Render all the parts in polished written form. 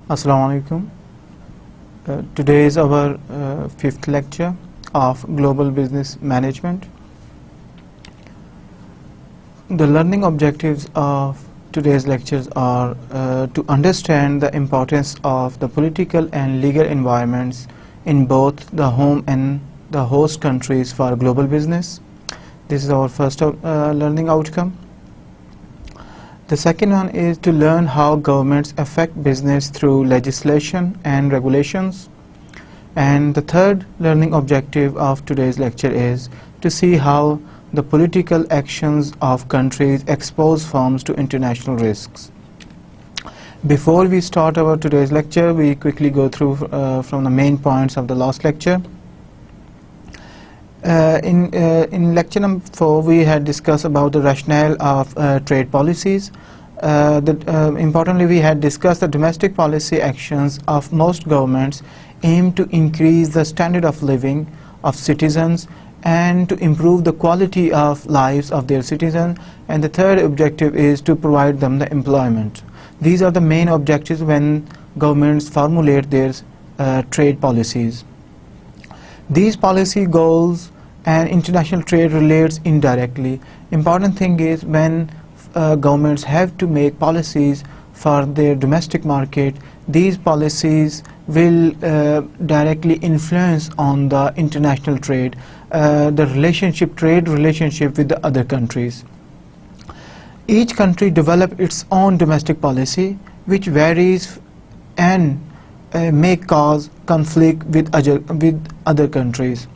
Assalamu alaikum. Today is our fifth lecture of Global Business Management. The learning objectives of today's lectures are to understand the importance of the political and legal environments in both the home and the host countries for global business. This is our first learning outcome. The second one is to learn how governments affect business through legislation and regulations. And the third learning objective of today's lecture is to see how the political actions of countries expose firms to international risks. Before we start our today's lecture, we quickly go through from the main points of the last lecture. In lecture number 4, we had discussed about the rationale of trade policies. Importantly, we had discussed the domestic policy actions of most governments aim to increase the standard of living of citizens and to improve the quality of lives of their citizens. And the third objective is to provide them the employment. These are the main objectives when governments formulate their trade policies. These policy goals and international trade relates indirectly. Important thing is when governments have to make policies for their domestic market, these policies will directly influence on the international trade, the trade relationship with the other countries. Each country develops its own domestic policy, which varies and may cause conflict with other countries.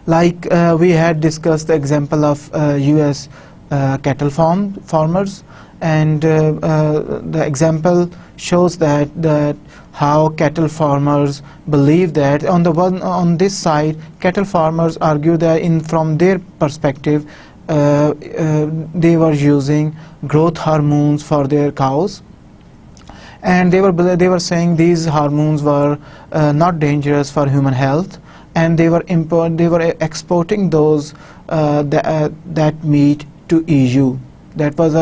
Like we had discussed the example of US cattle farmers, and the example shows that how cattle farmers believe that on this side, cattle farmers argue that from their perspective they were using growth hormones for their cows, and they were saying these hormones were not dangerous for human health, and they were exporting those that meat to EU. That was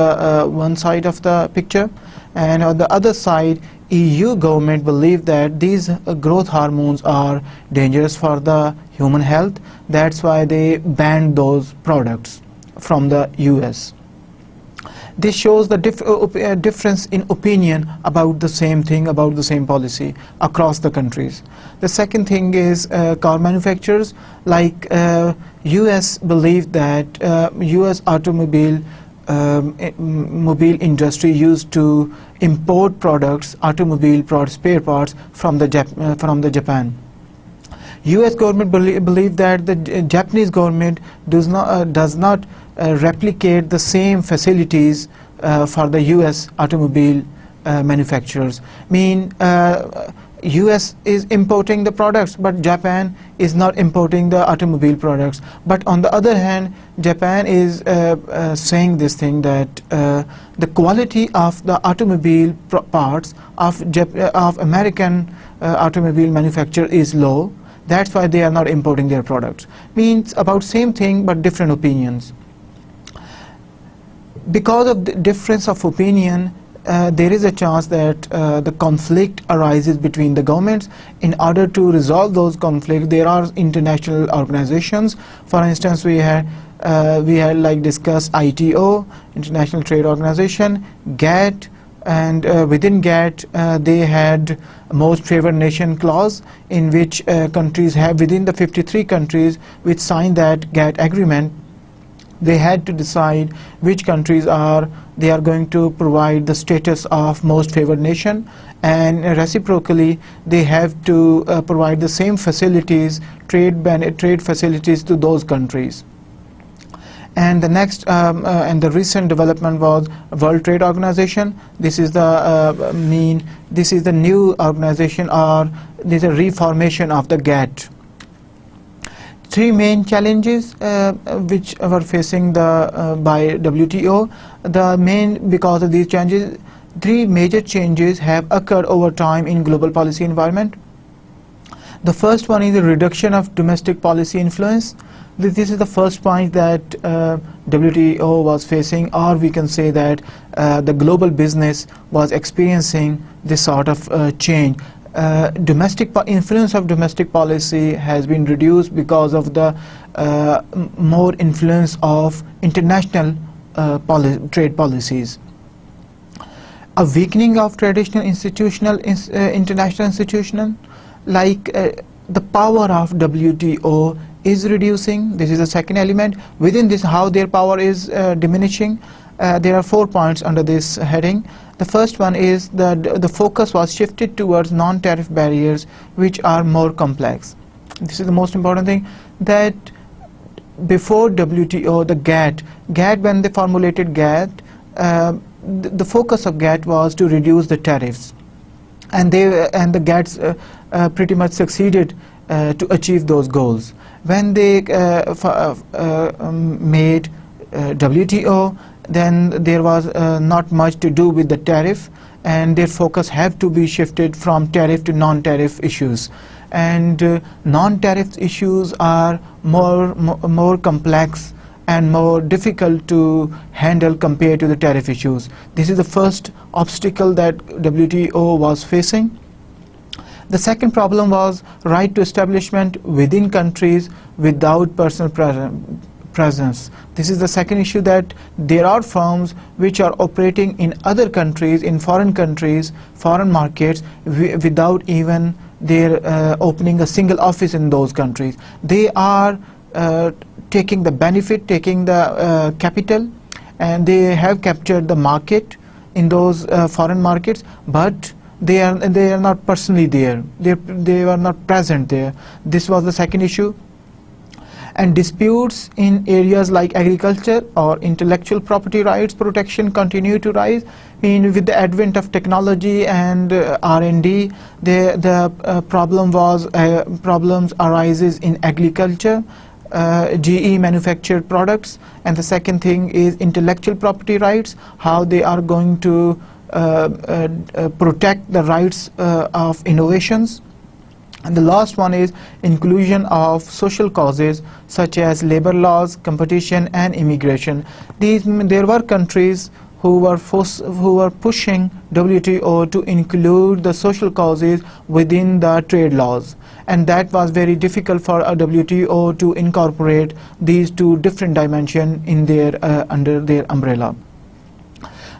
one side of the picture. And on the other side, EU government believed that these growth hormones are dangerous for the human health. That's why they banned those products from the US. This shows the difference in opinion about the same thing, about the same policy across the countries. The second thing is car manufacturers. Like US believed that US automobile industry used to import products, automobile spare parts from the Japan. US government believed that the Japanese government does not replicate the same facilities for the US automobile manufacturers. US is importing the products, but Japan is not importing the automobile products. But on the other hand, Japan is saying this thing that the quality of the automobile parts of American automobile manufacturer is low. That's why they are not importing their products. Means about same thing but different opinions. Because of the difference of opinion, there is a chance that the conflict arises between the governments. In order to resolve those conflicts, there are international organizations. For instance, we had like discussed ITO, International Trade Organization, GATT, and within GATT they had most favored nation clause, in which countries have, within the 53 countries which signed that GATT agreement, they had to decide which countries they are going to provide the status of most favored nation, and reciprocally they have to provide the same facilities, trade facilities to those countries. And the next and the recent development was World Trade Organization. This is the new organization, or this is a reformation of the GATT. three main challenges which were facing by WTO. Because of these changes, three major changes have occurred over time in global policy environment. The first one is the reduction of domestic policy influence. This is the first point that WTO was facing, or we can say that the global business was experiencing this sort of change. Influence of domestic policy has been reduced because of the more influence of international trade policies. A weakening of traditional international institutional, like the power of WTO is reducing. This is the second element. Within this, how their power is diminishing. There are 4 points under this heading. The first one is that the focus was shifted towards non-tariff barriers, which are more complex. This is the most important thing, that before WTO, the GATT, when they formulated GATT, the focus of GATT was to reduce the tariffs, and the GATTs pretty much succeeded to achieve those goals. When they made WTO, then there was not much to do with the tariff, and their focus had to be shifted from tariff to non-tariff issues. And non-tariff issues are more complex and more difficult to handle compared to the tariff issues. This is the first obstacle that WTO was facing. The second problem was right to establishment within countries without personal presence. This is the second issue, that there are firms which are operating in other countries, in foreign countries, foreign markets, without even their opening a single office in those countries. They are taking the benefit, taking the capital, and they have captured the market in those foreign markets, but they are not personally there. They were not present there. This was the second issue. And disputes in areas like agriculture or intellectual property rights protection continue to rise. With the advent of technology and R&D, the problems arises in agriculture, GE manufactured products, and the second thing is intellectual property rights, how they are going to protect the rights of innovations. And the last one is inclusion of social causes such as labor laws, competition, and immigration. There were countries who were pushing WTO to include the social causes within the trade laws, and that was very difficult for a WTO to incorporate these two different dimensions in under their umbrella.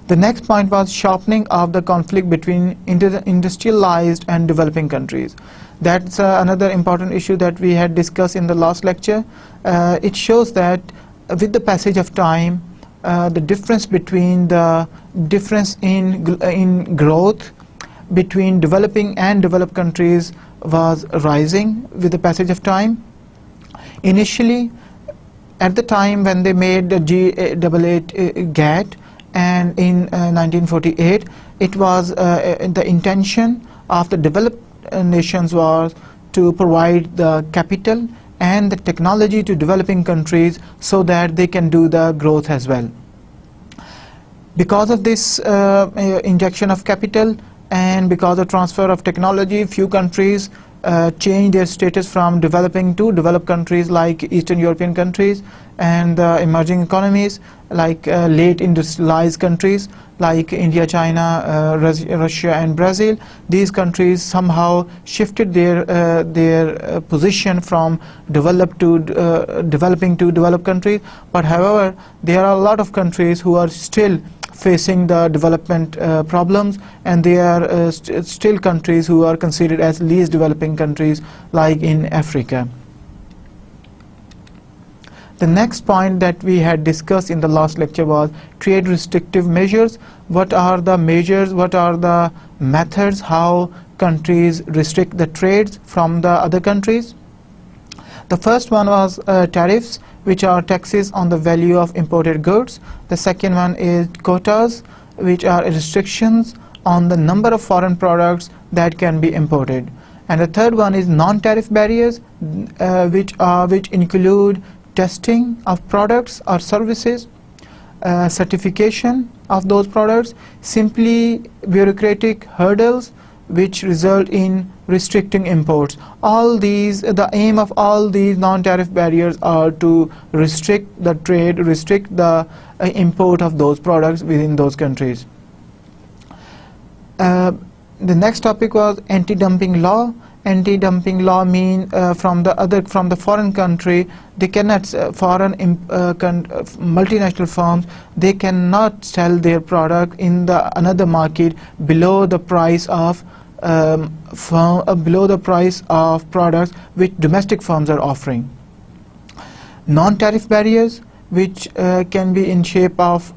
The next point was sharpening of the conflict between industrialized and developing countries. That's another important issue that we had discussed in the last lecture. It shows that with the passage of time, the difference in growth between developing and developed countries was rising with the passage of time. Initially, at the time when they made the GATT, and in 1948, it was the intention of the developed nations was to provide the capital and the technology to developing countries so that they can do the growth as well. Because of this injection of capital and because of transfer of technology, few countries changed their status from developing to developed countries, like Eastern European countries, and emerging economies like late industrialized countries like India, China, Russia, and Brazil. These countries somehow shifted their position from developing to developed countries. But however, there are a lot of countries who are still facing the development problems, and they are still countries who are considered as least developing countries, like in Africa. The next point that we had discussed in the last lecture was trade restrictive measures. What are the measures, what are the methods how countries restrict the trades from the other countries? The first one was tariffs, which are taxes on the value of imported goods. The second one is quotas, which are restrictions on the number of foreign products that can be imported. And the third one is non-tariff barriers, which include testing of products or services, certification of those products, simply bureaucratic hurdles which result in restricting imports. All these, the aim of all these non-tariff barriers are to restrict the trade, restrict the import of those products within those countries. The next topic was anti-dumping law. Anti-dumping law mean from the foreign country, they cannot foreign multinational firms, they cannot sell their product in the another market below the price of products which domestic firms are offering. Non-tariff barriers, which can be in shape of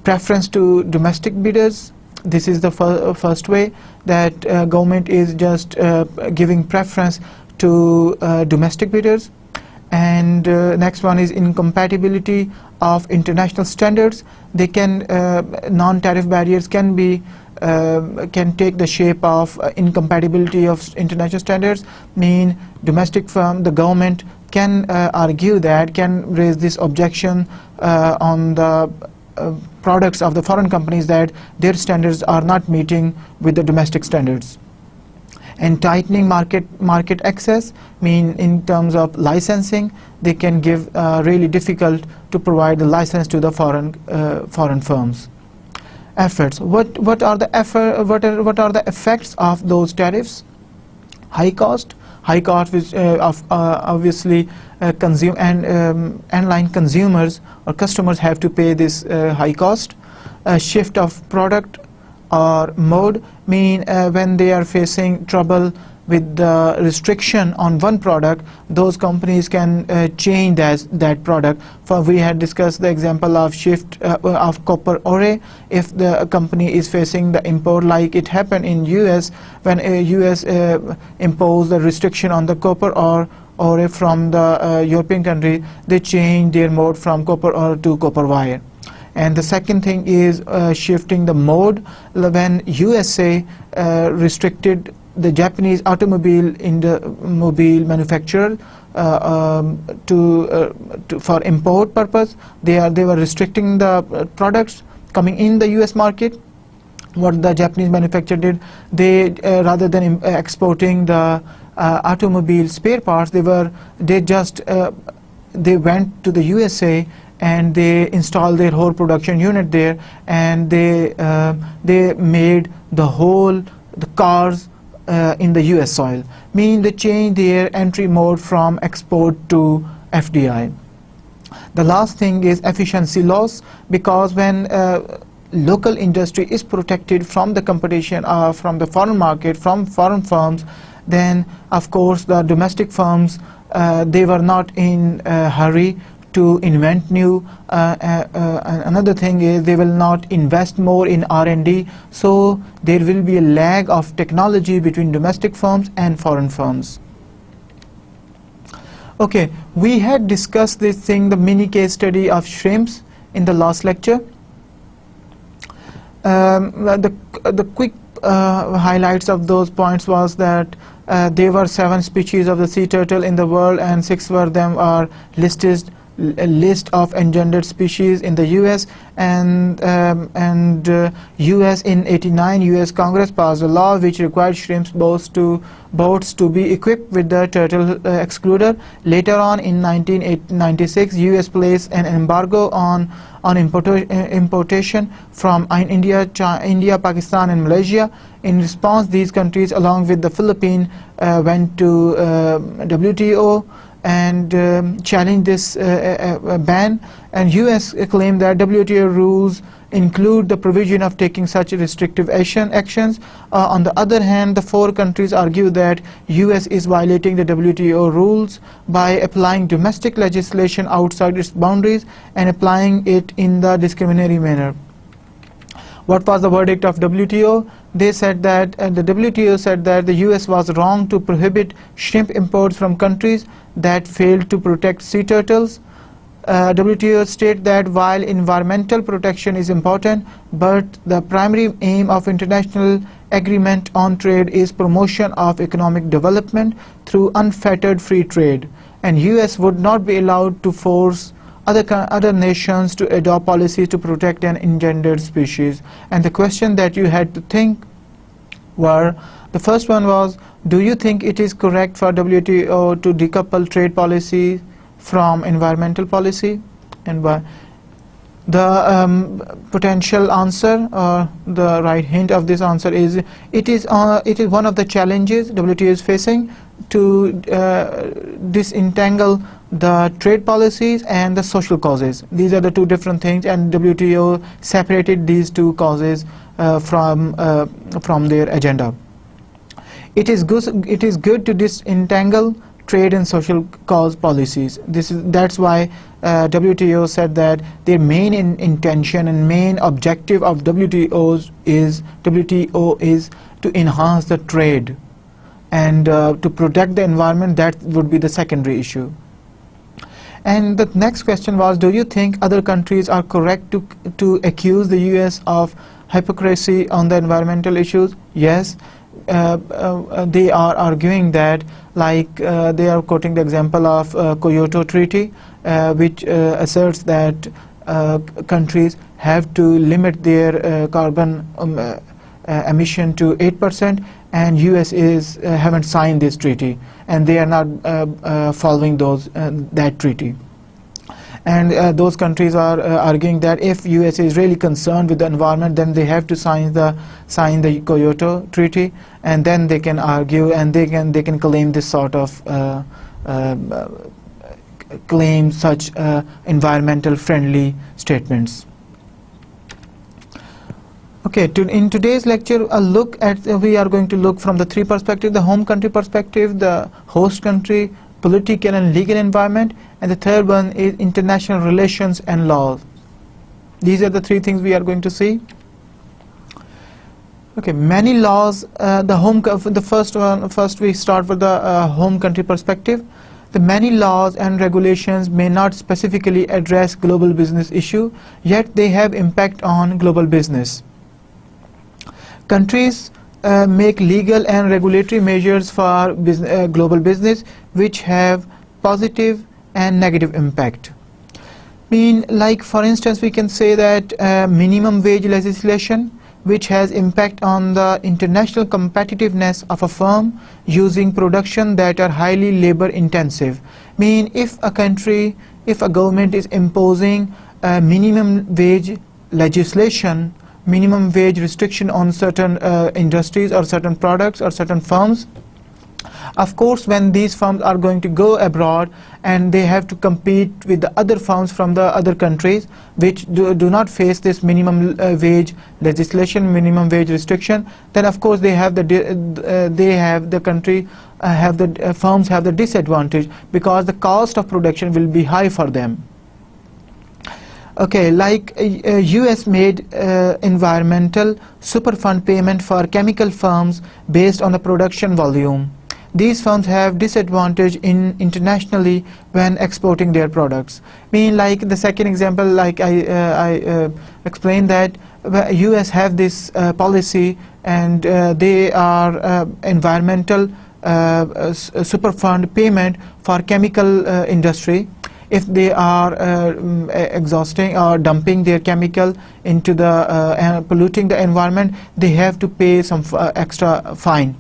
preference to domestic bidders. This is the first way that government is just giving preference to domestic bidders. And next one is incompatibility of international standards. They can non-tariff barriers can take the shape of incompatibility of international standards. Mean domestic firm, the government can argue that, can raise this objection on the products of the foreign companies that their standards are not meeting with the domestic standards. And tightening market access, mean in terms of licensing, they can give really difficult to provide the license to the foreign firms. Efforts. What are the effects of those tariffs? High cost, which obviously online consumers or customers have to pay this high cost. Shift of product or mode, mean when they are facing trouble with the restriction on one product, those companies can change that product. For we had discussed the example of shift of copper ore. If the company is facing the import, like it happened in US, when US imposed the restriction on the copper ore from the European country, they changed their mode from copper ore to copper wire. And the second thing is shifting the mode. When USA restricted the Japanese automobile manufacturer for import purpose, they were restricting the products coming in the US market. What the Japanese manufacturer did, they rather than exporting the automobile spare parts, they went to the USA and they installed their whole production unit there, and they made the cars in the US soil, meaning they changed their entry mode from export to FDI. The last thing is efficiency loss, because when local industry is protected from the competition from the foreign market, from foreign firms, then of course the domestic firms, they were not in a hurry to invent new. Another thing is they will not invest more in R&D, so there will be a lag of technology between domestic firms and foreign firms. Okay, we had discussed this thing, the mini case study of shrimps, in the last lecture. The quick highlights of those points was that there were 7 species of the sea turtle in the world, and 6 of them are listed a list of endangered species in the US, and US in '89 US Congress passed a law which required shrimps boats to be equipped with the turtle excluder. Later on in 1996 US placed an embargo on importation from India, Pakistan and Malaysia. In response, these countries along with the Philippines went to WTO and challenged this ban, and US claimed that WTO rules include the provision of taking such restrictive actions. On the other hand, the 4 countries argue that US is violating the WTO rules by applying domestic legislation outside its boundaries and applying it in the discriminatory manner. What was the verdict of WTO? They said that the WTO said that the US was wrong to prohibit shrimp imports from countries that failed to protect sea turtles. WTO state that while environmental protection is important, but the primary aim of international agreement on trade is promotion of economic development through unfettered free trade, and US would not be allowed to force other nations to adopt policies to protect an endangered species. And the question that you had to think were, the first one was, do you think it is correct for WTO to decouple trade policy from environmental policy? And why? The potential answer, or the right hint of this answer is, it is one of the challenges WTO is facing to disentangle the trade policies and the social causes. These are the two different things, and WTO separated these two causes from their agenda. It is good to disentangle trade and social cause policies. That's why WTO said that their main intention and main objective of WTO is to enhance the trade, and to protect the environment. That would be the secondary issue. And the next question was, do you think other countries are correct to accuse the US of hypocrisy on the environmental issues? Yes. They are arguing that, like they are quoting the example of Kyoto Treaty, which asserts that countries have to limit their carbon emission to 8%, and US haven't signed this treaty, and they are not following that treaty. And those countries are arguing that if US is really concerned with the environment, then they have to sign the Kyoto Treaty, and then they can argue and they can claim this sort of claim such environmental friendly statements. Okay, in today's lecture, we are going to look from the three perspectives: the home country perspective, the host country, political and legal environment, and the third one is international relations and laws. These are the three things we are going to see. Okay, many laws. First we start with the home country perspective. The many laws and regulations may not specifically address global business issue, yet they have impact on global business. Countries make legal and regulatory measures for global business which have positive and negative impact. Like for instance, we can say that minimum wage legislation, which has impact on the international competitiveness of a firm using production that are highly labor intensive. If a government is imposing minimum wage legislation, minimum wage restriction on certain industries or certain products or certain firms, of course when these firms are going to go abroad and they have to compete with the other firms from the other countries which do not face this minimum wage legislation, minimum wage restriction, then of course firms have the disadvantage, because the cost of production will be high for them. Okay, like US made environmental superfund payment for chemical firms based on the production volume. These firms have disadvantage internationally when exporting their products. Like the second example, like I explained, that US have this policy, and they are environmental superfund payment for chemical industry. If they are exhausting or dumping their chemical into the polluting the environment, they have to pay some extra fine.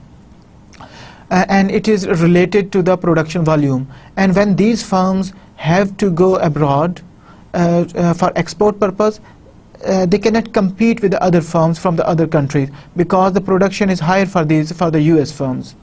And it is related to the production volume. And when these firms have to go abroad for export purpose, they cannot compete with the other firms from the other countries, because the production is higher for the US firms.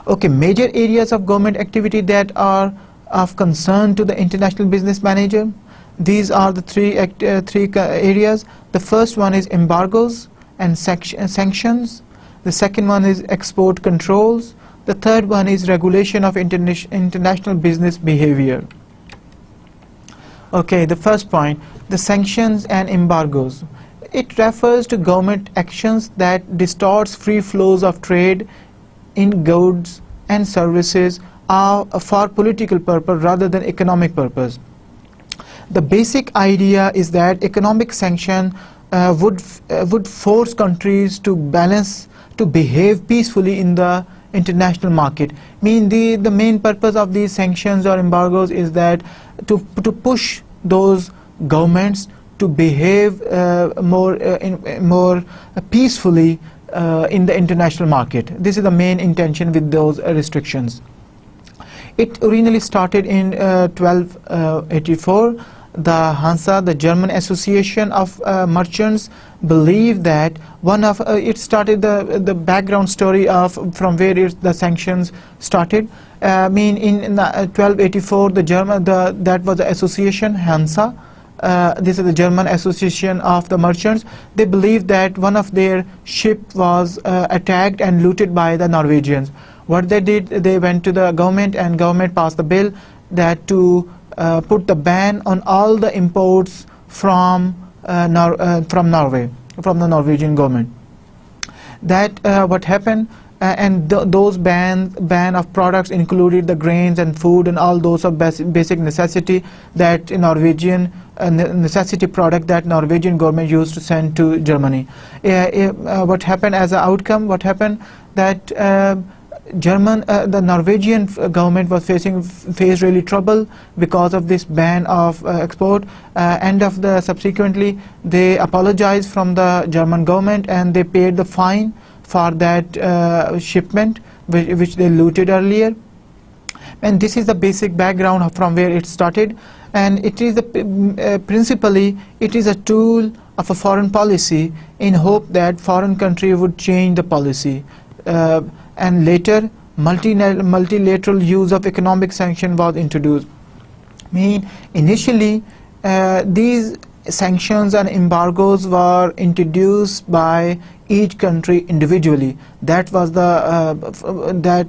Okay, major areas of government activity that are of concern to the international business manager. These are the three areas. The first one is embargoes and sanctions. The second one is export controls. The third one is regulation of international business behavior. Okay, the first point, the sanctions and embargoes. It refers to government actions that distorts free flows of trade in goods and services for political purpose rather than economic purpose. The basic idea is that economic sanction would force countries to behave peacefully in the international market. The main purpose of these sanctions or embargoes is that to push those governments to behave more peacefully in the international market. This is the main intention with those restrictions. It originally started in 1284. The Hansa, the German Association of Merchants, believed that it started the background story of from where the sanctions started. In 1284, that was the association Hansa. This is the German Association of the Merchants. They believed that one of their ship was attacked and looted by the Norwegians. What they did, they went to the government, and government passed the bill that to put the ban on all the imports from Norway, from the Norwegian government. That what happened, and those ban of products included the grains and food and all those of basic necessity that Norwegian necessity product that Norwegian government used to send to Germany. What happened as an outcome? What happened that the Norwegian government was faced really trouble because of this ban of export. Subsequently, they apologized from the German government and they paid the fine for that shipment which they looted earlier. And this is the basic background from where it started. And it is principally it is a tool of a foreign policy in hope that foreign country would change the policy. And later, multilateral use of economic sanction was introduced. Initially, these sanctions and embargoes were introduced by each country individually. That was that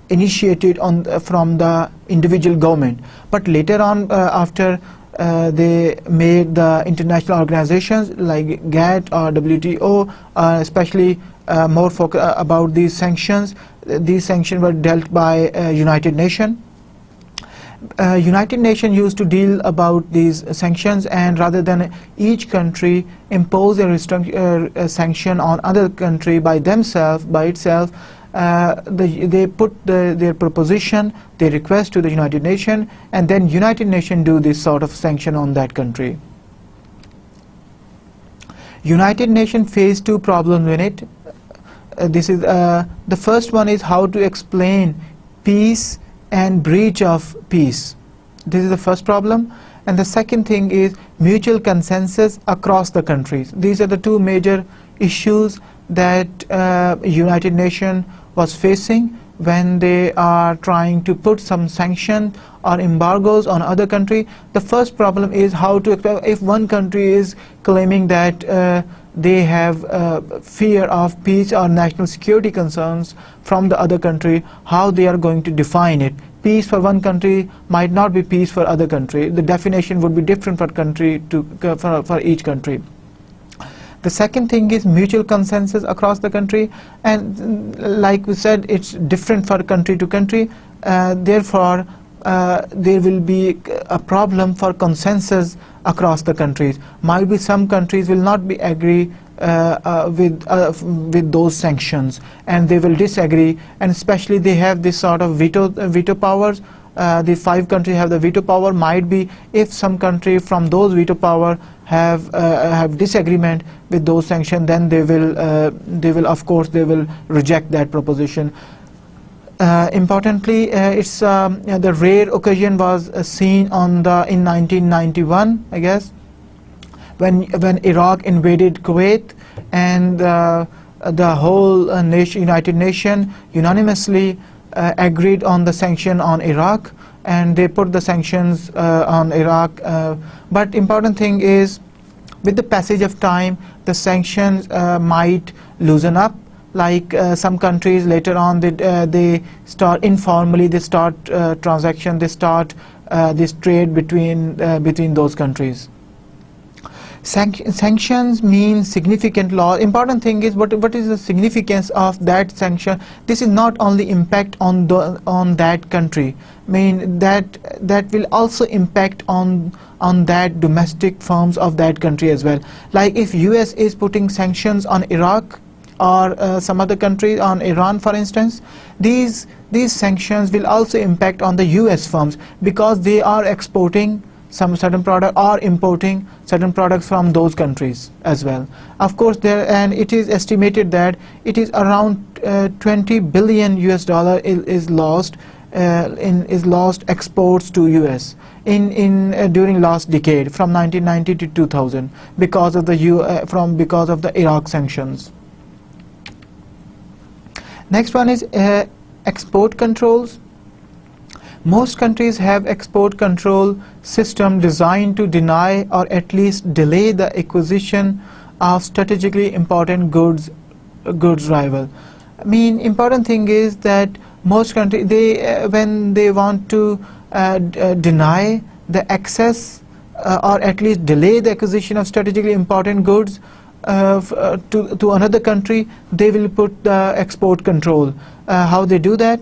initiated from the individual government. But later on, after they made the international organizations like GATT or WTO, especially more focus about these sanctions. These sanctions were dealt by United Nations. United Nations used to deal about these sanctions, and rather than each country impose a sanction on other country by itself, they put their proposition, their request to the United Nations, and then United Nations do this sort of sanction on that country. United Nations faced two problems in it. The first one is how to explain peace and breach of peace. This is the first problem. And the second thing is mutual consensus across the countries. These are the two major issues that United Nations was facing when they are trying to put some sanction or embargoes on other country. The first problem is how to explain if one country is claiming that they have fear of peace or national security concerns from the other country, how they are going to define it. Peace for one country might not be peace for other country. The definition would be different for each country. The second thing is mutual consensus across the country, and like we said, it's different for country to country. Therefore, there will be a problem for consensus across the countries. Might be some countries will not be agree with those sanctions, and they will disagree, and especially they have this sort of veto powers. The 5 countries have the veto power. Might be if some country from those veto power have disagreement with those sanctions, then they will of course they will reject that proposition. Importantly, it's the rare occasion was seen in 1991, I guess, when Iraq invaded Kuwait, and the whole United Nations unanimously agreed on the sanction on Iraq, and they put the sanctions on Iraq. But important thing is, with the passage of time, the sanctions might loosen up. Like some countries later on, they start informally, they start transaction, they start this trade between those countries. Sanctions mean significant loss. Important thing is what is the significance of that sanction. This is not only impact on that country. That will also impact on on that domestic firms of that country as well. Like if US is putting sanctions on Iraq or some other country, on Iran for instance, these sanctions will also impact on the US firms, because they are exporting some certain product or importing certain products from those countries as well. Of course, and it is estimated that it is around 20 billion US dollar is lost exports to US during last decade, from 1990 to 2000, because of the Iraq sanctions. Next one is export controls. Most countries have export control system designed to deny or at least delay the acquisition of strategically important goods rival. I mean, important thing is that most countries, when they want to deny the access or at least delay the acquisition of strategically important goods to another country, they will put the export control. How they do that?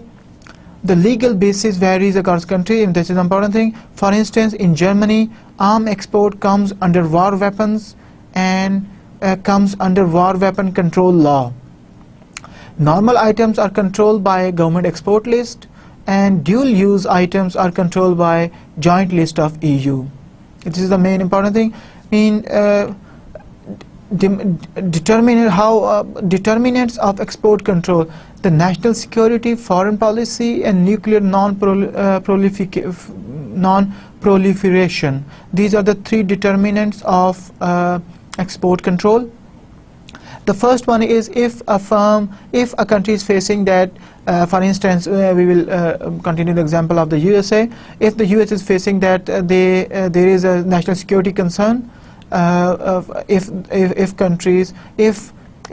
The legal basis varies across country, and this is an important thing. For instance, in Germany, arm export comes under war weapons and comes under war weapon control law. Normal items are controlled by government export list, and dual use items are controlled by joint list of EU. This is the main important thing. I mean, determinants of export control: the national security, foreign policy, and nuclear non-proliferation. These are the three determinants of export control. The first one is if a country is facing that, for instance, we will continue the example of the USA. If the US is facing that there is a national security concern, if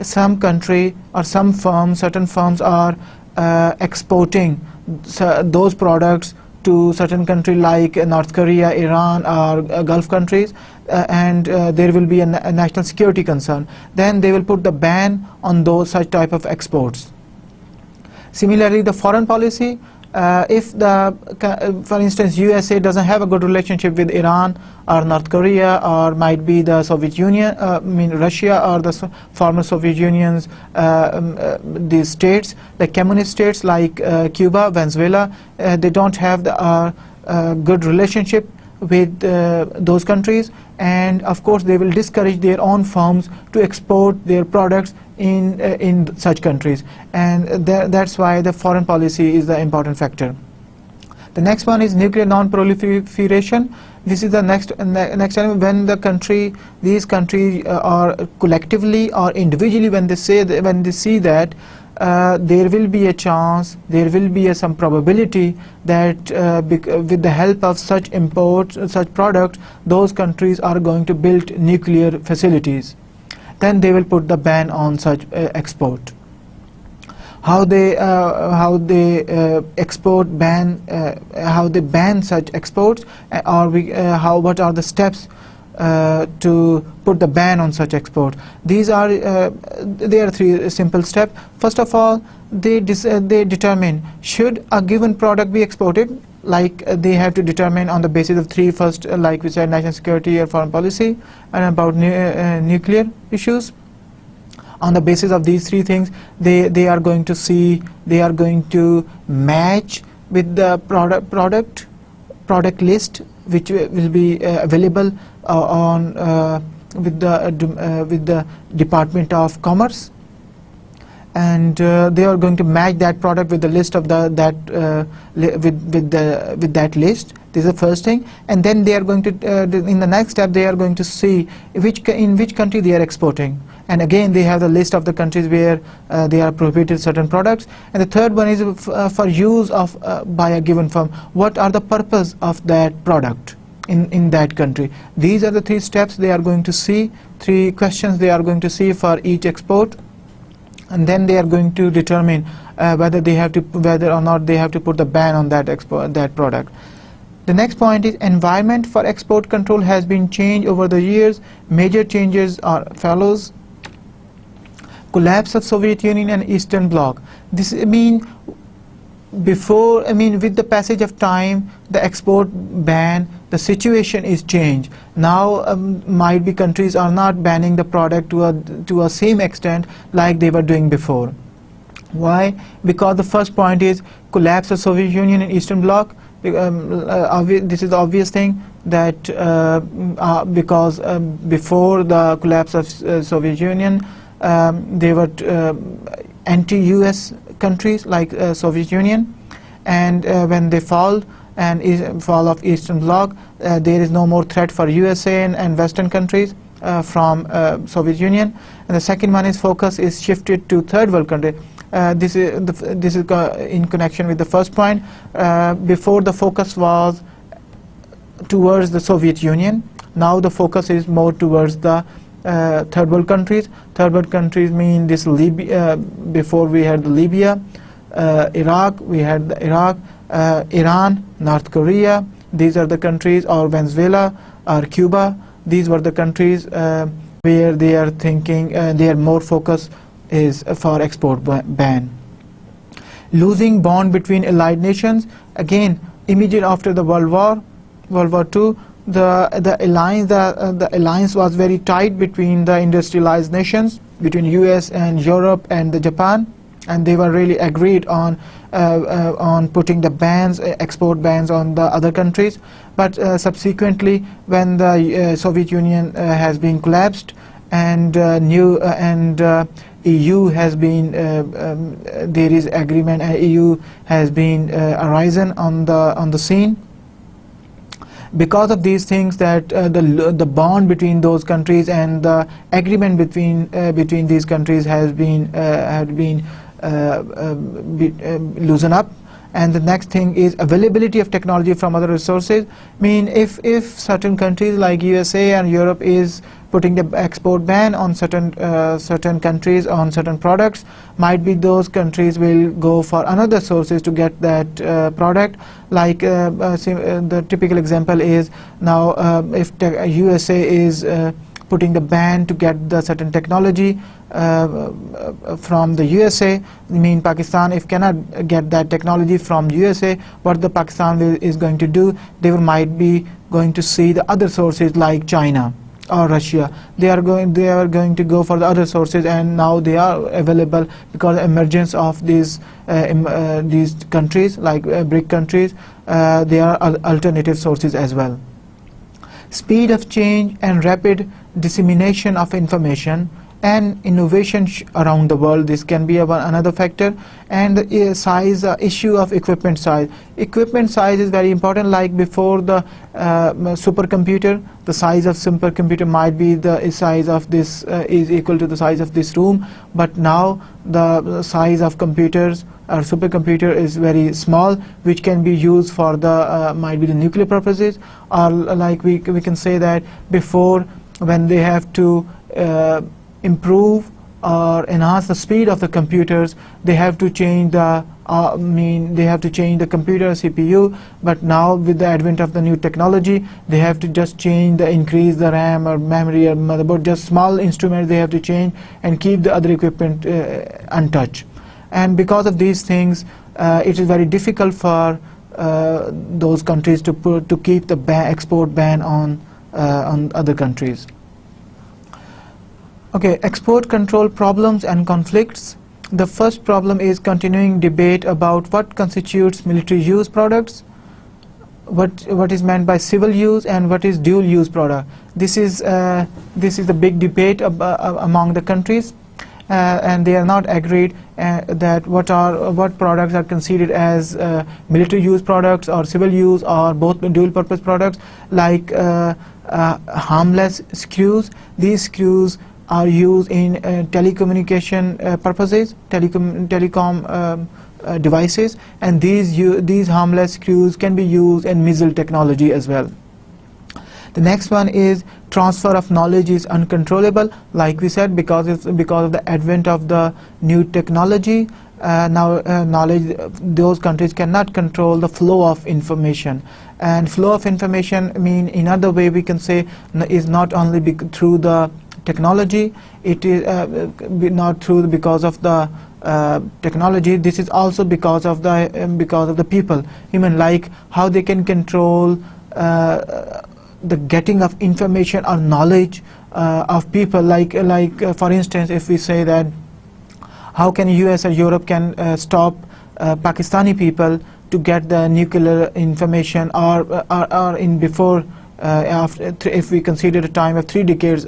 some country or some firm, certain firms are exporting those products to certain country like North Korea, Iran, or Gulf countries, and there will be a national security concern, then they will put the ban on those such type of exports. Similarly, the foreign policy, for instance, USA doesn't have a good relationship with Iran or North Korea, or might be the Soviet Union, Russia or the former Soviet Unions, these states, the communist states like Cuba, Venezuela, they don't have the good relationship with those countries, and of course they will discourage their own firms to export their products in such countries, and that's why the foreign policy is the important factor. The next one is nuclear non-proliferation. This is the next element. When these countries are collectively or individually, when they see that there will be a chance, there will be some probability that with the help of such imports, such products, those countries are going to build nuclear facilities, then they will put the ban on such export. How they ban such exports, what are the steps to put the ban on such export? There are three simple steps. First of all, they determine should a given product be exported. Like they have to determine on the basis of three first, like we said, national security or foreign policy, and about nuclear issues. On the basis of these three things, they are going to match with the product list which will be available with the Department of Commerce, and they are going to match that product with the list of with that list. This is the first thing, and then they are going to in the next step they are going to see in which country they are exporting, and again they have the list of the countries where they are prohibited certain products. And the third one is for use of by a given firm. What are the purpose of that product in that country? These are the three steps they are going to see, three questions they are going to see for each export, and then they are going to determine whether or not they have to put the ban on that product. The next point is environment for export control has been changed over the years. Major changes are follows: collapse of Soviet Union and Eastern Bloc. This means before, I mean, with the passage of time, the export ban, the situation is changed. Now might be countries are not banning the product to a same extent like they were doing before. Why? Because the first point is collapse of Soviet Union and Eastern Bloc. This is the obvious thing that because before the collapse of Soviet Union, they were anti-US countries like Soviet Union, and when they fall and fall of Eastern Bloc, there is no more threat for USA and Western countries from Soviet Union. And the second one is focus is shifted to third world country. This is in connection with the first point. Before, the focus was towards the Soviet Union. Now the focus is more towards the third world countries. Third world countries mean this Libya. Before we had Libya, Iraq, we had Iraq, Iran, North Korea. These are the countries, or Venezuela or Cuba. These were the countries where they are thinking their more focus is for export ban. Losing bond between allied nations. Again, immediate after the World War II, the alliance was very tight between the industrialized nations, between US and Europe and the Japan, and they were really agreed on putting the bans, export bans on the other countries. But subsequently, when the Soviet Union has been collapsed and EU has been there is agreement, EU has been arisen on the scene. Because of these things, that the bond between those countries and the agreement between these countries has been loosened up. And the next thing is availability of technology from other resources. I mean, if certain countries like USA and Europe is putting the export ban on certain countries on certain products, might be those countries will go for another sources to get that product. Like the typical example is now if USA is putting the ban to get the certain technology from the USA, I mean Pakistan if cannot get that technology from USA, what the Pakistan is going to do, they might be going to see the other sources like China or Russia. They are going to go for the other sources, and now they are available because the emergence of these countries like BRIC countries, they are alternative sources as well. Speed of change and rapid dissemination of information and innovation around the world, this can be another factor. And the size, issue of equipment size. Equipment size is very important. Like before the supercomputer, the size of supercomputer might be the size of this is equal to the size of this room, but now the size of computers or supercomputer is very small, which can be used for the might be the nuclear purposes, or like we can say that before, when they have to improve or enhance the speed of the computers, they have to change the computer CPU. But now with the advent of the new technology, they have to just increase the RAM or memory or motherboard, just small instruments they have to change and keep the other equipment untouched. And because of these things, it is very difficult for those countries to keep the export ban on other countries. Okay, export control problems and conflicts. The first problem is continuing debate about what constitutes military use products, what is meant by civil use, and what is dual use product. This is the big debate among the countries, and they are not agreed that what products are considered as military use products or civil use or both dual purpose products. Like harmless screws. These screws are used in telecommunication purposes, telecom devices, and these harmless screws can be used in missile technology as well. The next one is transfer of knowledge is uncontrollable. Like we said, because of the advent of the new technology, now knowledge, those countries cannot control the flow of information. And flow of information mean, in other way we can say, is not only through the technology, it is not through because of the technology. This is also because of the people, human, like how they can control the getting of information or knowledge of people. Like for instance, if we say that how can US or Europe can stop Pakistani people to get the nuclear information, or in before after if we consider a time of 3 decades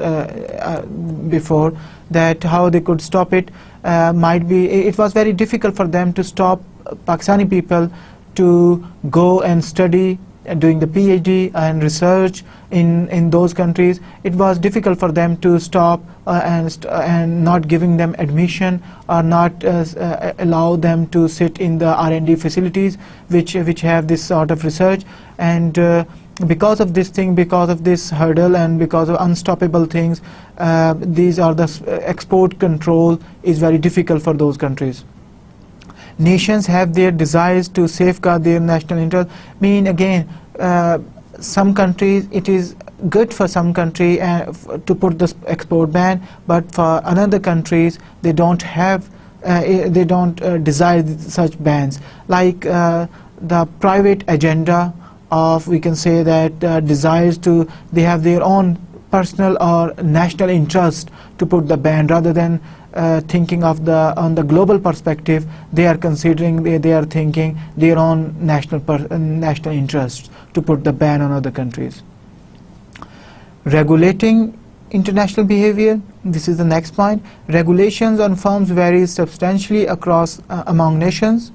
before that, how they could stop it. Might be it was very difficult for them to stop Pakistani people to go and study, doing the PhD and research in those countries. It was difficult for them to stop and not giving them admission, or not allow them to sit in the R&D facilities which have this sort of research. And because of this thing, because of this hurdle, and because of unstoppable things, these are the export control is very difficult for those countries. Nations have their desires to safeguard their national interest. Mean again, some countries, it is good for some country to put this export ban, but for another countries they don't have, they don't desire such bans. Like the private agenda of, we can say that desires to, they have their own personal or national interest to put the ban, rather than thinking of on the global perspective. They are considering, they are thinking their own national interests to put the ban on other countries. Regulating international behavior. This is the next point. Regulations on firms vary substantially across among nations.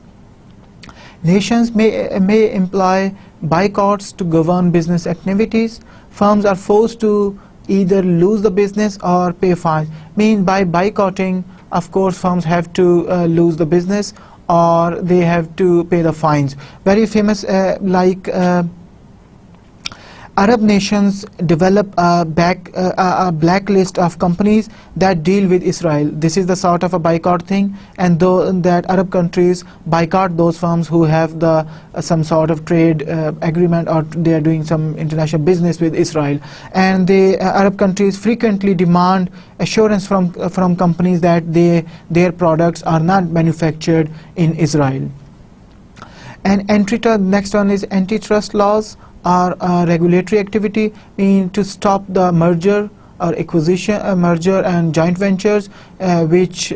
Nations may imply boycotts to govern business activities. Firms are forced to either lose the business or pay fines. Mean by boycotting, of course, firms have to lose the business, or they have to pay the fines. Very famous, like Arab nations develop a blacklist of companies that deal with Israel. This is the sort of a boycott thing, and though that Arab countries boycott those firms who have the some sort of trade agreement, or they are doing some international business with Israel. And the Arab countries frequently demand assurance from companies that their products are not manufactured in Israel. And next one is antitrust laws, or regulatory activity, mean to stop the merger or acquisition, merger and joint ventures which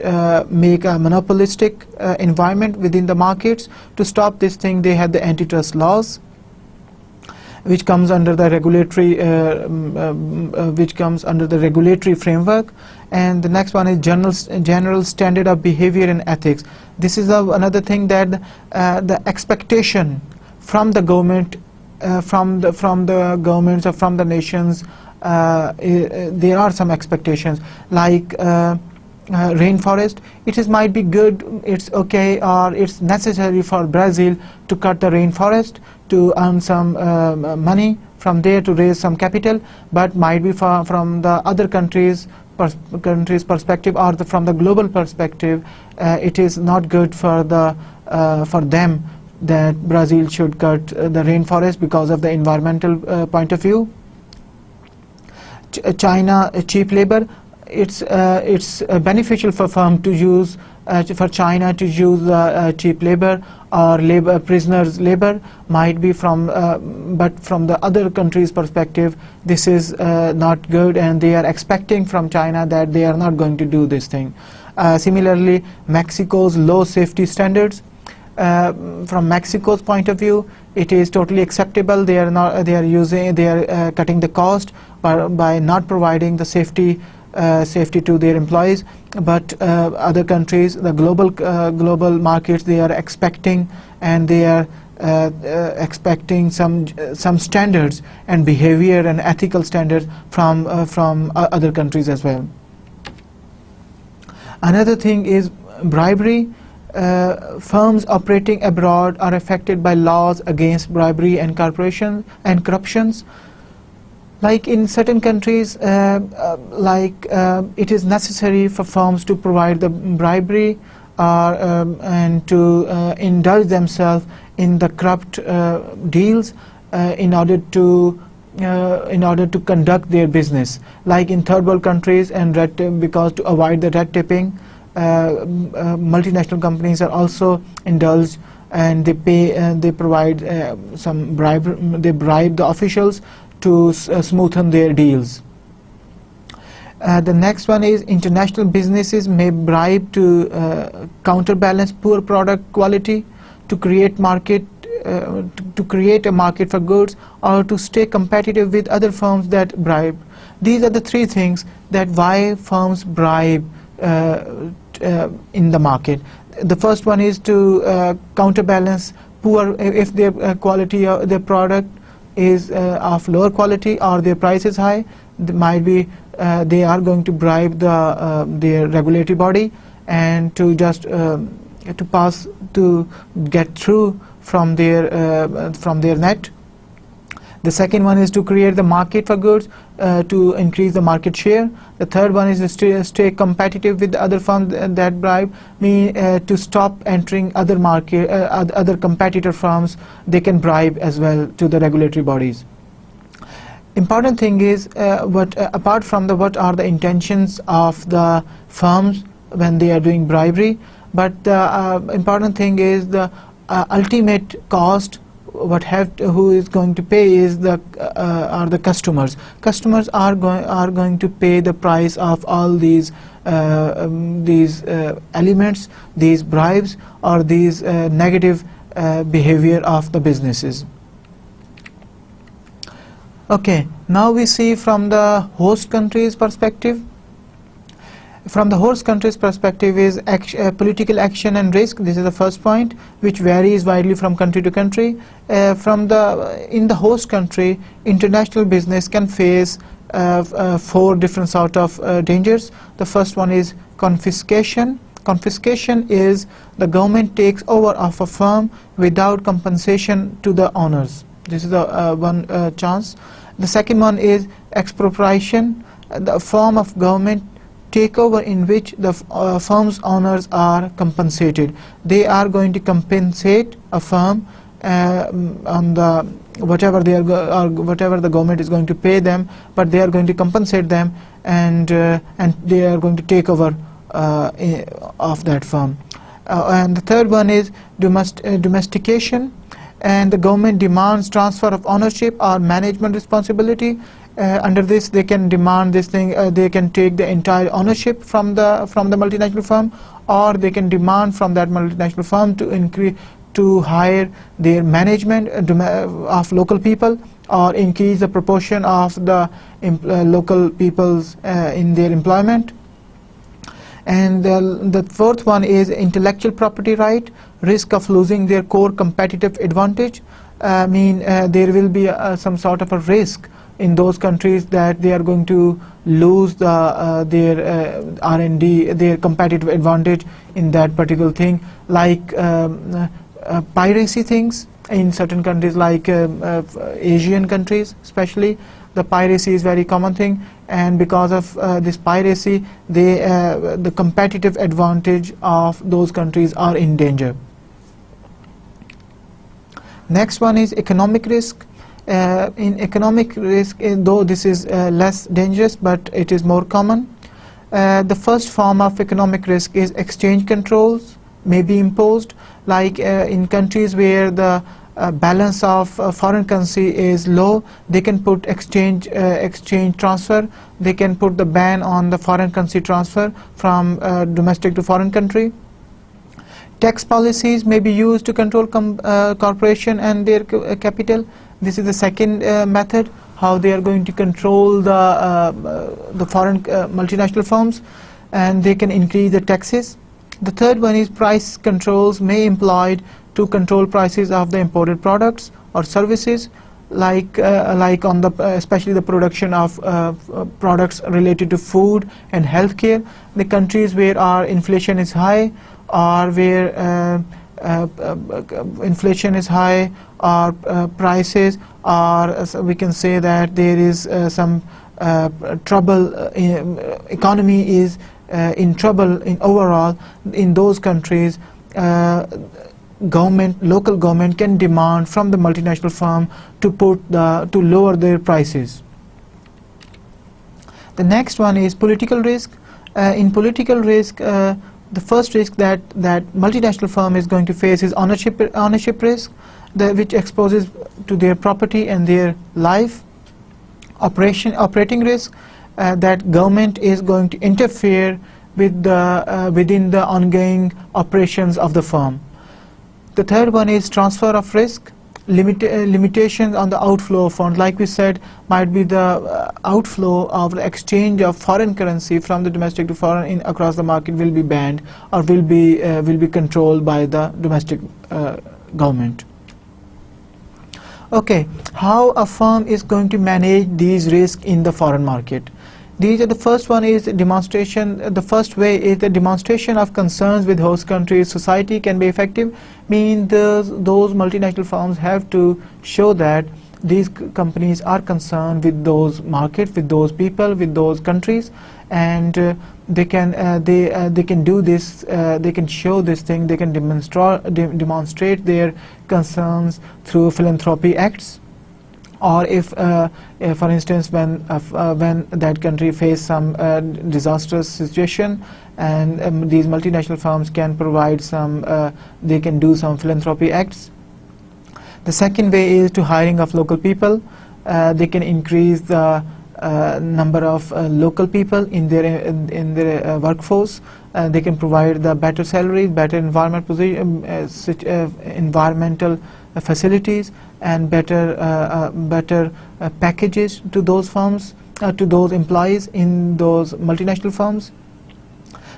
make a monopolistic environment within the markets. To stop this thing, they have the antitrust laws, which comes under the regulatory framework. And the next one is general standard of behavior and ethics. This is another thing, that the expectation from the government, from the governments or from the nations, there are some expectations, like rainforest. It might be good, it's okay, or it's necessary for Brazil to cut the rainforest to earn some money from there, to raise some capital, but might be from the other countries' perspective, or from the global perspective, it is not good for them that Brazil should cut the rainforest because of the environmental point of view. China, cheap labor. It's beneficial for firm to use for China to use cheap labor or prisoners labor, might be but from the other countries' perspective, this is not good, and they are expecting from China that they are not going to do this thing. Similarly, Mexico's low safety standards. From Mexico's point of view, it is totally acceptable. They are cutting the cost by not providing the safety to their employees. But other countries, the global markets, they are expecting, and they are expecting some standards and behavior and ethical standards from other countries as well. Another thing is bribery. Firms operating abroad are affected by laws against bribery and corruptions. Like in certain countries, it is necessary for firms to provide the bribery and to indulge themselves in the corrupt deals in order to conduct their business. Like in third world countries, and because to avoid the red taping, multinational companies are also indulged, and they provide some bribe. They bribe the officials to smoothen their deals. The next one is international businesses may bribe to counterbalance poor product quality, to create a market for goods, or to stay competitive with other firms that bribe. These are the three things that why firms bribe in the market. The first one is to counterbalance poor, if their quality of their product is of lower quality or their price is high, might be they are going to bribe their regulatory body and to just to get through from their net. The second one is to create the market for goods, to increase the market share. The third one is to stay competitive with the other firms that bribe, to stop entering other other competitor firms. They can bribe as well to the regulatory bodies. Important thing is apart from what are the intentions of the firms when they are doing bribery, but the important thing is the ultimate cost. Who is going to pay is are the customers. Customers are going to pay the price of all these elements, these bribes, or these negative behavior of the businesses. Okay, now we see from the host country's perspective. From the host country's perspective is political action and risk. This is the first point, which varies widely from country to country. In the host country, international business can face 4 different sort of dangers. The first one is confiscation. Confiscation is the government takes over of a firm without compensation to the owners. This is the one chance. The second one is expropriation, the form of government takeover in which the firm's owners are compensated. They are going to compensate a firm on the whatever the government is going to pay them, but they are going to compensate them, and they are going to take over of that firm. And the third one is domestication, and the government demands transfer of ownership or management responsibility. Under this, they can demand this thing. They can take the entire ownership from the multinational firm, or they can demand from that multinational firm to hire their management of local people, or increase the proportion of the local peoples in their employment. And the fourth one is intellectual property right, risk of losing their core competitive advantage. There will be some sort of a risk in those countries that they are going to lose their R&D, their competitive advantage in that particular thing, like piracy things in certain countries, like Asian countries especially. The piracy is very common thing, and because of this piracy, the competitive advantage of those countries are in danger. Next one is economic risk. In economic risk, though this is less dangerous, but it is more common. The first form of economic risk is exchange controls may be imposed, like in countries where the balance of foreign currency is low, they can put exchange transfer. They can put the ban on the foreign currency transfer from domestic to foreign country. Tax policies may be used to control corporation and their capital. This is the second method, how they are going to control the foreign multinational firms, and they can increase the taxes. The third one is price controls may be employed to control prices of the imported products or services, like on especially the production of products related to food and healthcare. The countries where our inflation is high, or where inflation is high, or prices, or we can say that there is some trouble, economy is in trouble in overall. In those countries, local government can demand from the multinational firm to lower their prices. The next one is political risk. In political risk, The first risk that multinational firm is going to face is ownership risk, which exposes to their property and their life. Operating risk, that government is going to interfere with within the ongoing operations of the firm. The third one is transfer of risk, limitations on the outflow of funds. Like we said, might be the outflow of the exchange of foreign currency from the domestic to foreign across the market will be banned or will be controlled by the domestic government. Okay, how a firm is going to manage these risks in the foreign market? These are the first one is demonstration. The first way is the demonstration of concerns with host countries. Society can be effective. Mean those multinational firms have to show that these companies are concerned with those markets, with those people, with those countries, and they can do this. They can show this thing. They can demonstrate their concerns through philanthropy acts. Or if, for instance, when that country faces some disastrous situation, and these multinational firms can provide they can do some philanthropy acts. The second way is to hiring of local people. They can increase the number of local people in their workforce. They can provide the better salaries, better environmental facilities, and better packages to those firms, to those employees in those multinational firms.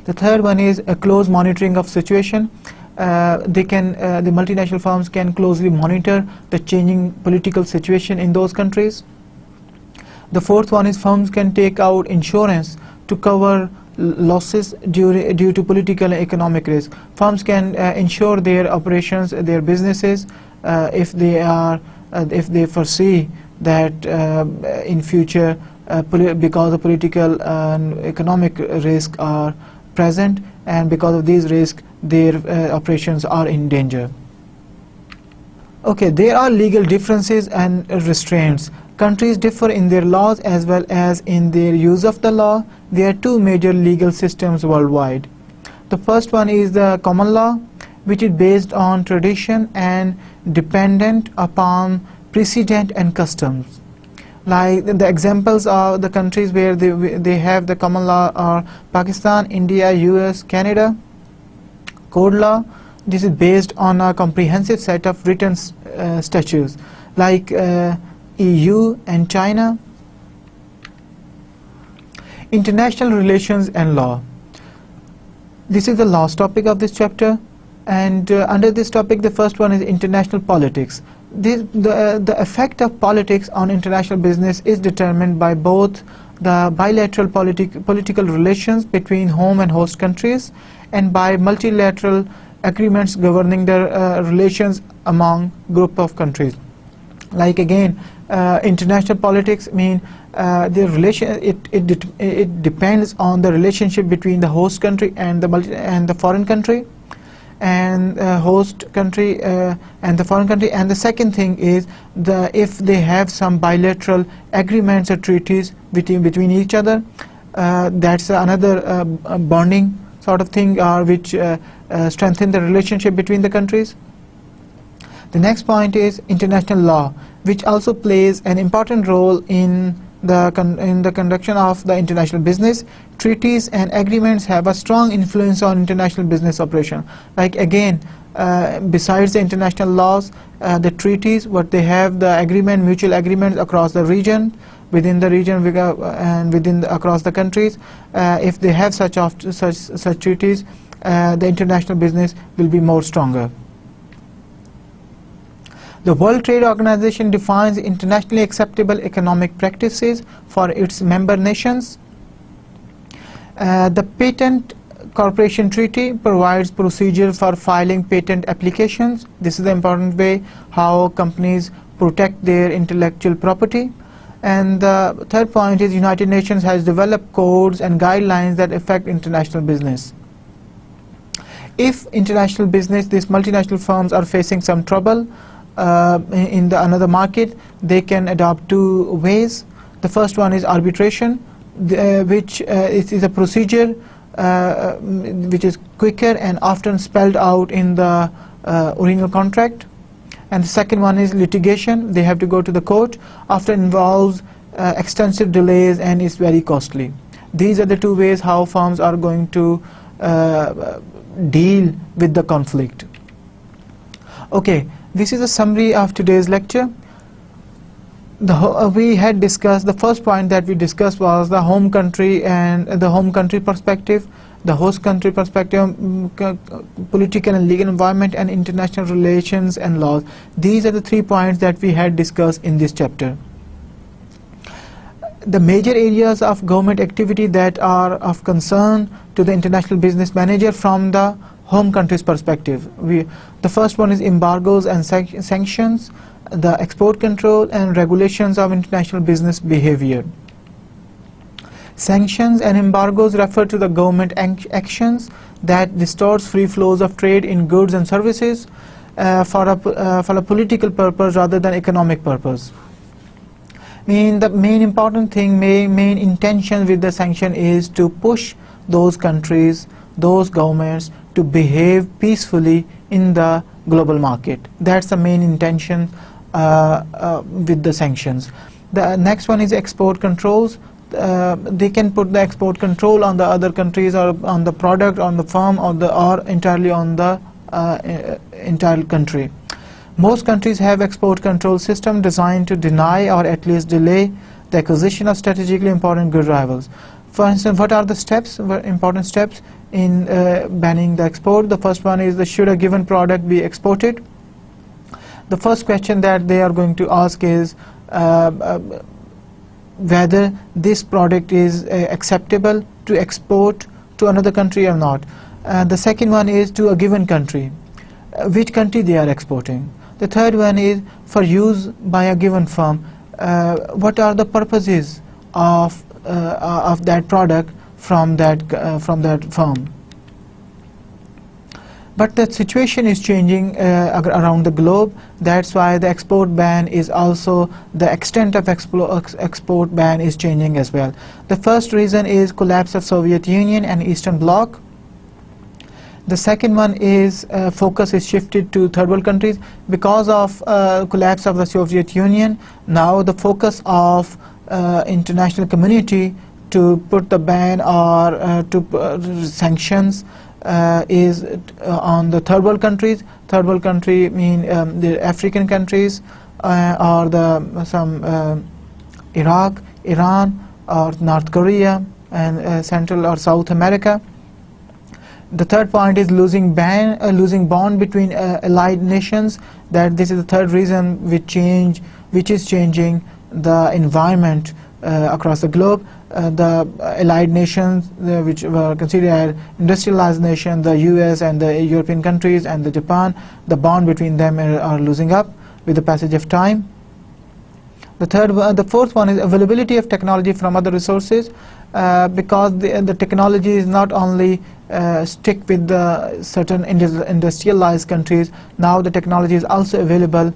The third one is a close monitoring of situation. The multinational firms can closely monitor the changing political situation in those countries. The fourth one is firms can take out insurance to cover losses due to political and economic risk. Firms can insure their operations, their businesses, if they foresee that in future because of political and economic risk are present, and because of these risks their operations are in danger. Okay, there are legal differences and restraints. Countries differ in their laws as well as in their use of the law. There are two major legal systems worldwide. The first one is the common law, which is based on tradition and dependent upon precedent and customs. Like the examples of the countries where they have the common law are Pakistan, India, US, Canada. Code law, this is based on a comprehensive set of written statutes like EU and China. International relations and law. This is the last topic of this chapter, and under this topic the first one is international politics. The effect of politics on international business is determined by both the bilateral political relations between home and host countries and by multilateral agreements governing the relations among group of countries. Like again, international politics mean the relation. It depends on the relationship between the host country and the foreign country, and host country and the foreign country. And the second thing is if they have some bilateral agreements or treaties between each other, that's another bonding sort of thing, which strengthen the relationship between the countries. The next point is international law, which also plays an important role in the conduction of the international business. Treaties and agreements have a strong influence on international business operation. Like again, besides the international laws, the treaties, what they have, the agreement, mutual agreements across the region, within the region, and across the countries. If they have such treaties, the international business will be more stronger. The World Trade Organization defines internationally acceptable economic practices for its member nations. The Patent Corporation Treaty provides procedure for filing patent applications. This is the important way how companies protect their intellectual property. And the third point is United Nations has developed codes and guidelines that affect international business. If international business, these multinational firms are facing some trouble in another market, they can adopt two ways. The first one is arbitration, which is a procedure which is quicker and often spelled out in the original contract. And the second one is litigation. They have to go to the court, often involves extensive delays and is very costly. These are the two ways how firms are going to deal with the conflict. Okay, this is a summary of today's lecture. We had discussed, the first point that we discussed was the home country and the home country perspective, the host country perspective, political and legal environment, and international relations and laws. These are the 3 points that we had discussed in this chapter. The major areas of government activity that are of concern to the international business manager from the home country's perspective. The first one is embargoes and sanctions, the export control and regulations of international business behavior. Sanctions and embargoes refer to the government actions that distorts free flows of trade in goods and services for a political purpose rather than economic purpose. The main important thing, main intention with the sanction is to push those countries, those governments to behave peacefully in the global market. That's the main intention with the sanctions. The next one is export controls. They can put the export control on the other countries or on the product, on the firm, or entirely on the entire country. Most countries have export control system designed to deny or at least delay the acquisition of strategically important good rivals. For instance, what are the steps, important steps in banning the export? The first one is, should a given product be exported? The first question that they are going to ask is whether this product is acceptable to export to another country or not. The second one is to a given country, which country they are exporting. The third one is for use by a given firm. What are the purposes of that product from that firm? But the situation is changing around the globe. That's why the export ban is also, the extent of export ban is changing as well. The first reason is collapse of Soviet Union and Eastern Bloc. The second one is focus is shifted to third world countries. Because of collapse of the Soviet Union, now the focus of international community to put the ban or to sanctions is on the third world countries. Third world country mean the African countries or some Iraq, Iran, or North Korea, and Central or South America. The third point is losing bond between allied nations. That this is the third reason which is changing the environment across the globe. The allied nations, which were considered as industrialized nations, the US and the European countries and the Japan, the bond between them are losing up with the passage of time. The fourth one is availability of technology from other resources, because the technology is not only stick with the certain industrialized countries. Now the technology is also available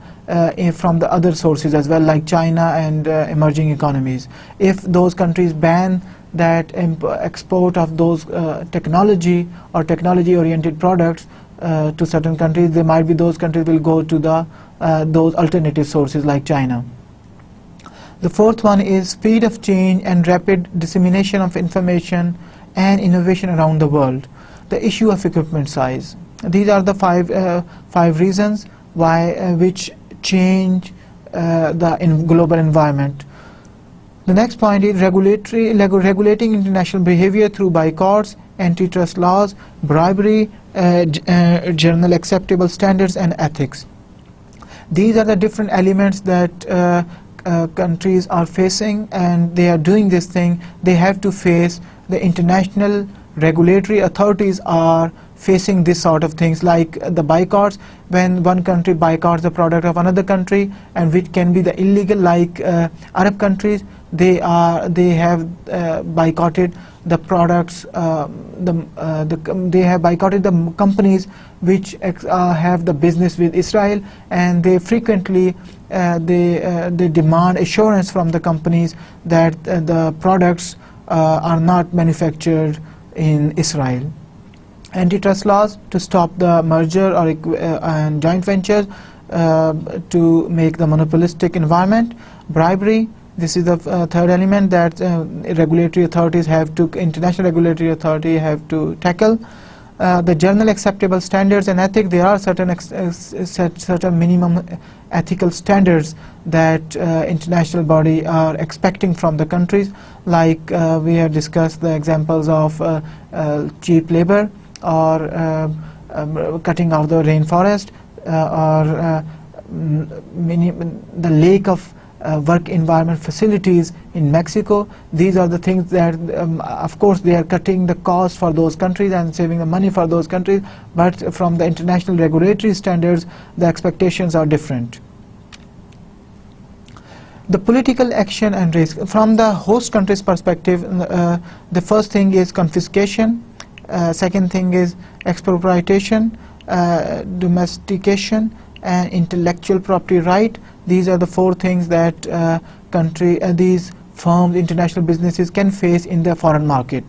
from the other sources as well, like China and emerging economies. If those countries ban that export of those technology or technology-oriented products to certain countries, there might be those countries will go to those alternative sources like China. The fourth one is speed of change and rapid dissemination of information and innovation around the world. The issue of equipment size. These are the five reasons why which change the global environment. The next point is regulating international behavior through boycotts, antitrust laws, bribery, general acceptable standards, and ethics. These are the different elements that countries are facing, and they are doing this thing. They have to face, the international regulatory authorities are facing this sort of things, like the boycotts. When one country boycotts the product of another country, and which can be the illegal, like Arab countries, they have boycotted the products. They have boycotted the companies which have the business with Israel, and they frequently they demand assurance from the companies that the products are not manufactured in Israel. Antitrust laws to stop the merger or and joint ventures to make the monopolistic environment. Bribery, this is the third element that regulatory authorities have to, international regulatory authority have to tackle. The general acceptable standards and ethics, there are certain minimum ethical standards that international body are expecting from the countries, like we have discussed the examples of cheap labor, or cutting out the rainforest, or the lack of work environment facilities in Mexico. These are the things that of course they are cutting the cost for those countries and saving the money for those countries, but from the international regulatory standards the expectations are different. The political action and risk from the host country's perspective, the first thing is confiscation, second thing is expropriation, domestication, and intellectual property right. These are the four things that these firms, international businesses can face in the foreign market.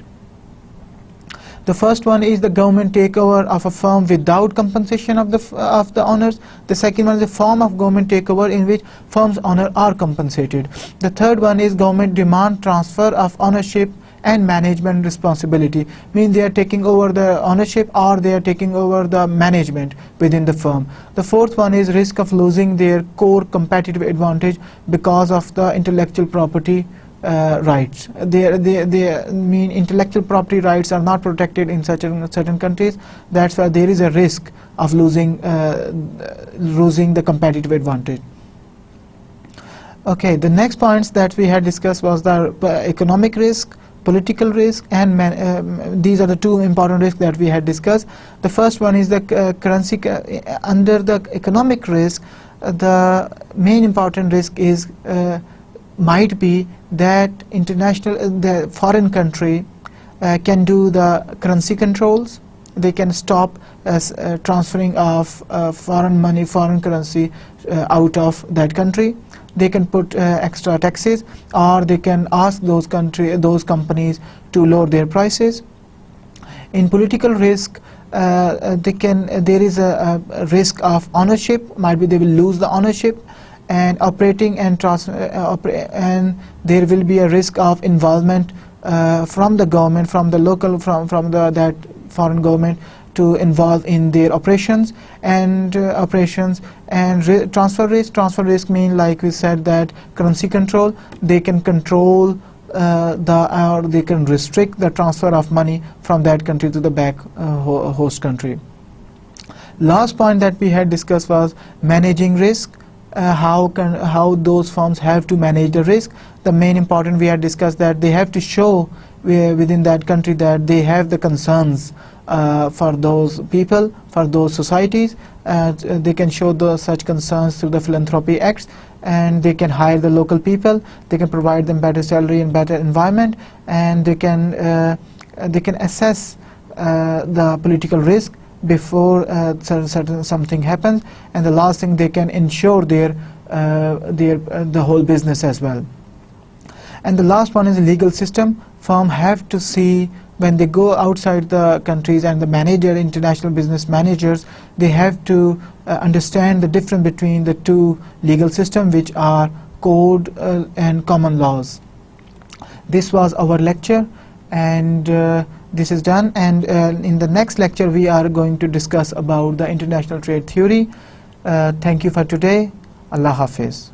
The first one is the government takeover of a firm without compensation of the owners. The second one is a form of government takeover in which firm's owners are compensated. The third one is government demand transfer of ownership and management responsibility, means they are taking over the ownership or they are taking over the management within the firm. The fourth one is risk of losing their core competitive advantage because of the intellectual property rights. They mean intellectual property rights are not protected in certain countries. That's why there is a risk of losing the competitive advantage. Okay, the next points that we had discussed was the economic risk, political risk, and these are the two important risks that we had discussed. The first one is the currency. Under the economic risk, the main important risk is might be that the foreign country can do the currency controls. They can stop transferring of foreign money, foreign currency out of that country. They can put extra taxes, or they can ask those companies to lower their prices. In political risk, there is a risk of ownership. Might be they will lose the ownership, and operating and and there will be a risk of involvement from the government, from the local, from that foreign government, to involve in their operations and transfer risk. Transfer risk mean, like we said, that currency control. They can control or they can restrict the transfer of money from that country to the back host country. Last point that we had discussed was managing risk. How those firms have to manage the risk. The main important, we had discussed that they have to show within that country that they have the concerns for those people, for those societies. They can show such concerns through the philanthropy acts, and they can hire the local people. They can provide them better salary and better environment, and they can assess the political risk before something happens. And the last thing, they can ensure the whole business as well. And the last one is the legal system. Firm have to see, when they go outside the countries, and the international business managers, they have to understand the difference between the two legal systems, which are code and common laws. This was our lecture, and this is done. And in the next lecture we are going to discuss about the international trade theory. Thank you for today. Allah Hafiz.